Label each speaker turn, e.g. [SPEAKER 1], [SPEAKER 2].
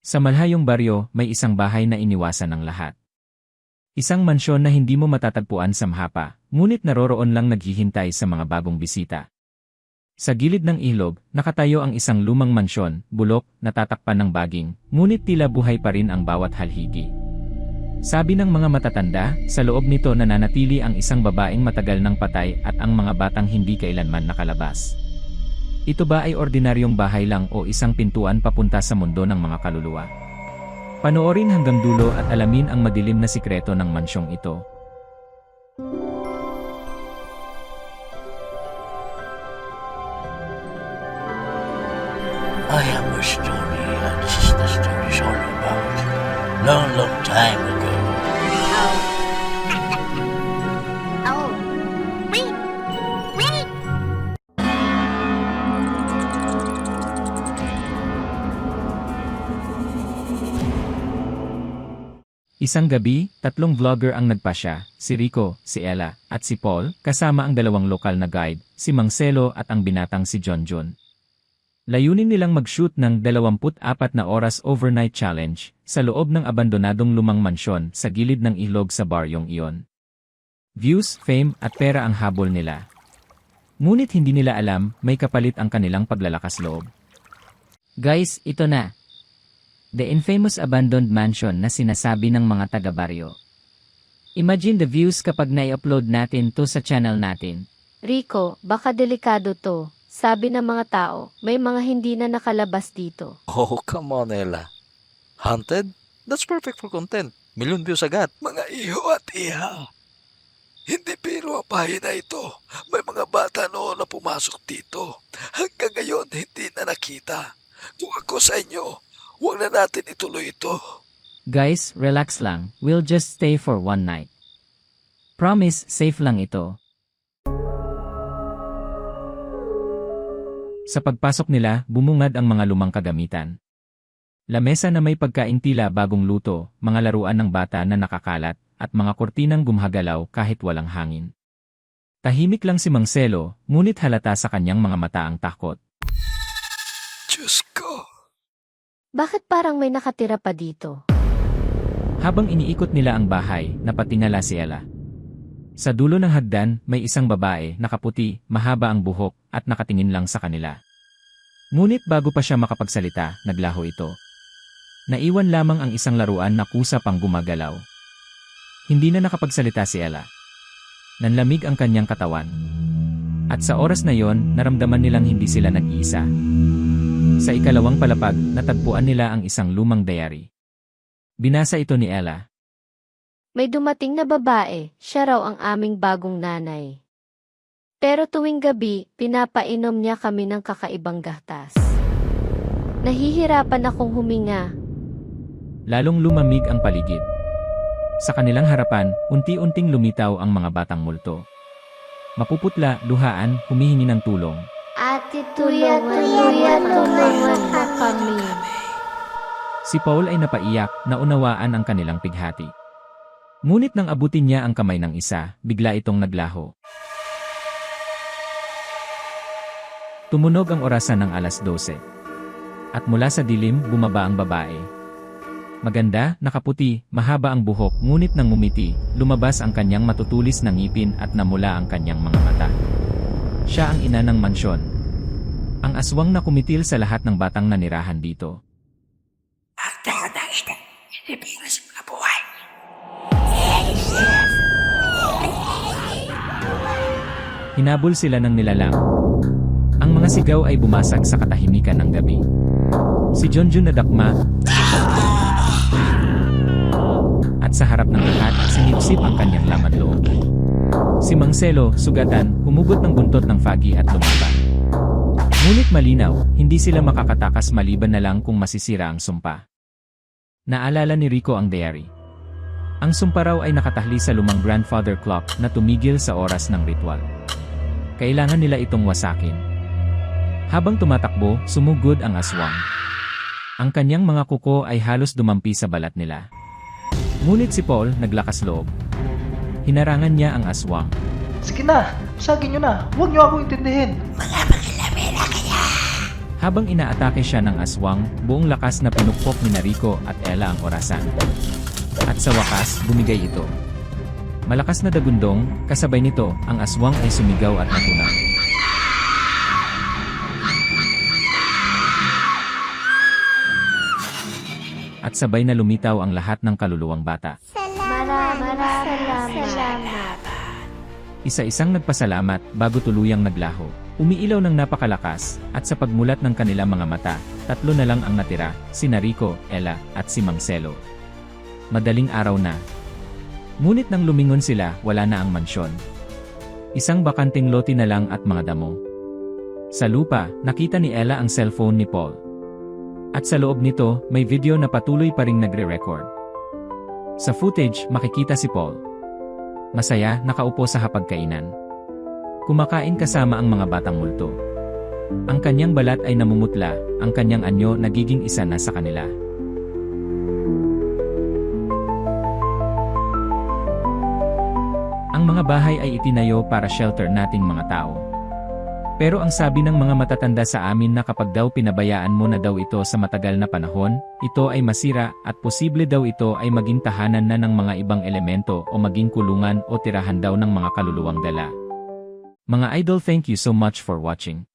[SPEAKER 1] Sa malhayong baryo, may isang bahay na iniwasan ng lahat. Isang mansyon na hindi mo matatagpuan sa Mhapa, ngunit naroroon lang naghihintay sa mga bagong bisita. Sa gilid ng ilog, nakatayo ang isang lumang mansyon, bulok, natatakpan ng baging, ngunit tila buhay pa rin ang bawat halhigi. Sabi ng mga matatanda, sa loob nito nananatili ang isang babaeng matagal ng patay at ang mga batang hindi kailanman nakalabas. Ito ba ay ordinaryong bahay lang o isang pintuan papunta sa mundo ng mga kaluluwa? Panoorin hanggang dulo at alamin ang madilim na sikreto ng mansyong ito.
[SPEAKER 2] I have a story, and this is the story is all about. Long, long time ago.
[SPEAKER 3] Oh. Wait! Wait!
[SPEAKER 1] Isang gabi, tatlong vlogger ang nagpasya, si Rico, si Ella, at si Paul, kasama ang dalawang lokal na guide, si Marcelo at ang binatang si Junjun. Layunin nilang mag-shoot ng 24 na oras overnight challenge sa loob ng abandonadong lumang mansyon sa gilid ng ilog sa baryong iyon. Views, fame at pera ang habol nila. Ngunit hindi nila alam, may kapalit ang kanilang paglalakas loob.
[SPEAKER 4] Guys, ito na. The infamous abandoned mansion na sinasabi ng mga taga-baryo. Imagine the views kapag na-upload natin to sa channel natin.
[SPEAKER 3] Rico, baka delikado to. Sabi ng mga tao, may mga hindi na nakalabas dito.
[SPEAKER 5] Oh, come on, Ella. Haunted? That's perfect for content. Million views agad.
[SPEAKER 2] Mga iho at iha. Hindi biro ang bahay na ito. May mga bata noon na pumasok dito. Hanggang ngayon, hindi na nakita. Kung ako sa inyo, huwag na natin ituloy ito.
[SPEAKER 4] Guys, relax lang. We'll just stay for one night. Promise, safe lang ito.
[SPEAKER 1] Sa pagpasok nila, bumungad ang mga lumang kagamitan. Lamesa na may pagkain tila bagong luto, mga laruan ng bata na nakakalat, at mga kortinang gumagalaw kahit walang hangin. Tahimik lang si Marcelo, ngunit halata sa kanyang mga mata ang takot.
[SPEAKER 2] Diyos ko.
[SPEAKER 3] Bakit parang may nakatira pa dito?
[SPEAKER 1] Habang iniikot nila ang bahay, napatingala si Ella. Sa dulo ng hagdan, may isang babae, nakaputi, mahaba ang buhok, at nakatingin lang sa kanila. Ngunit bago pa siya makapagsalita, naglaho ito. Naiwan lamang ang isang laruan na kusa pang gumagalaw. Hindi na nakapagsalita si Ella. Nanlamig ang kanyang katawan. At sa oras na yon, naramdaman nilang hindi sila nag-iisa. Sa ikalawang palapag, natagpuan nila ang isang lumang diary. Binasa ito ni Ella.
[SPEAKER 3] May dumating na babae, siya raw ang aming bagong nanay. Pero tuwing gabi, pinapainom niya kami ng kakaibang gatas. Nahihirapan akong huminga.
[SPEAKER 1] Lalong lumamig ang paligid. Sa kanilang harapan, unti-unting lumitaw ang mga batang multo. Mapuputla, luhaan, humihingi ng tulong.
[SPEAKER 3] Ate, tulungan mo kami.
[SPEAKER 1] Si Paul ay napaiyak, naunawaan ang kanilang pighati. Ngunit nang abutin niya ang kamay ng isa, bigla itong naglaho. Tumunog ang orasan ng 12:00. At mula sa dilim, bumaba ang babae. Maganda, nakaputi, mahaba ang buhok, ngunit nang ngumiti, lumabas ang kanyang matutulis na ngipin at namula ang kanyang mga mata. Siya ang ina ng mansyon. Ang aswang na kumitil sa lahat ng batang nanirahan dito.
[SPEAKER 2] Ang taon na ito, hindi para sa mga buhay.
[SPEAKER 1] Hinabol sila ng nilalang. Ang mga sigaw ay bumasag sa katahimikan ng gabi. Si Junjun nadakma. At sa harap ng lahat, sinipsip ang kanyang laman loob. Si Marcelo, sugatan, humugot ng buntot ng Fagi at lumaban. Ngunit malinaw, hindi sila makakatakas maliban na lang kung masisira ang sumpa. Naalala ni Rico ang diary. Ang sumpa raw ay nakatahli sa lumang grandfather clock na tumigil sa oras ng ritual. Kailangan nila itong wasakin. Habang tumatakbo, sumugod ang aswang. Ang kanyang mga kuko ay halos dumampi sa balat nila. Ngunit si Paul naglakas loob. Hinarangan niya ang aswang.
[SPEAKER 6] Sige na, sagin nyo na. Huwag nyo akong intindihin.
[SPEAKER 1] Habang inaatake siya ng aswang, buong lakas na pinukpok ni Rico at Ella ang orasan. At sa wakas, bumigay ito. Malakas na dagundong, kasabay nito, ang aswang ay sumigaw at natunaw. At sabay na lumitaw ang lahat ng kaluluwang bata.
[SPEAKER 3] Maraming salamat.
[SPEAKER 1] Isa-isang nagpasalamat bago tuluyang naglaho. Umiilaw ng napakalakas, at sa pagmulat ng kanilang mga mata, 3 na lang ang natira, sina Rico, Ella, at si Mang Selo. Madaling araw na. Ngunit nang lumingon sila, wala na ang mansyon. Isang bakanting lote na lang at mga damo. Sa lupa, nakita ni Ella ang cellphone ni Paul. At sa loob nito, may video na patuloy pa ring nagre-record. Sa footage, makikita si Paul. Masaya, nakaupo sa hapagkainan. Kumakain kasama ang mga batang multo. Ang kanyang balat ay namumutla, ang kanyang anyo nagiging isa na sa kanila. Ang mga bahay ay itinayo para shelter nating mga tao. Pero ang sabi ng mga matatanda sa amin na kapag daw pinabayaan mo na daw ito sa matagal na panahon, ito ay masira at posible daw ito ay maging tahanan na ng mga ibang elemento o maging kulungan o tirahan daw ng mga kaluluwang dala. Mga idol, thank you so much for watching.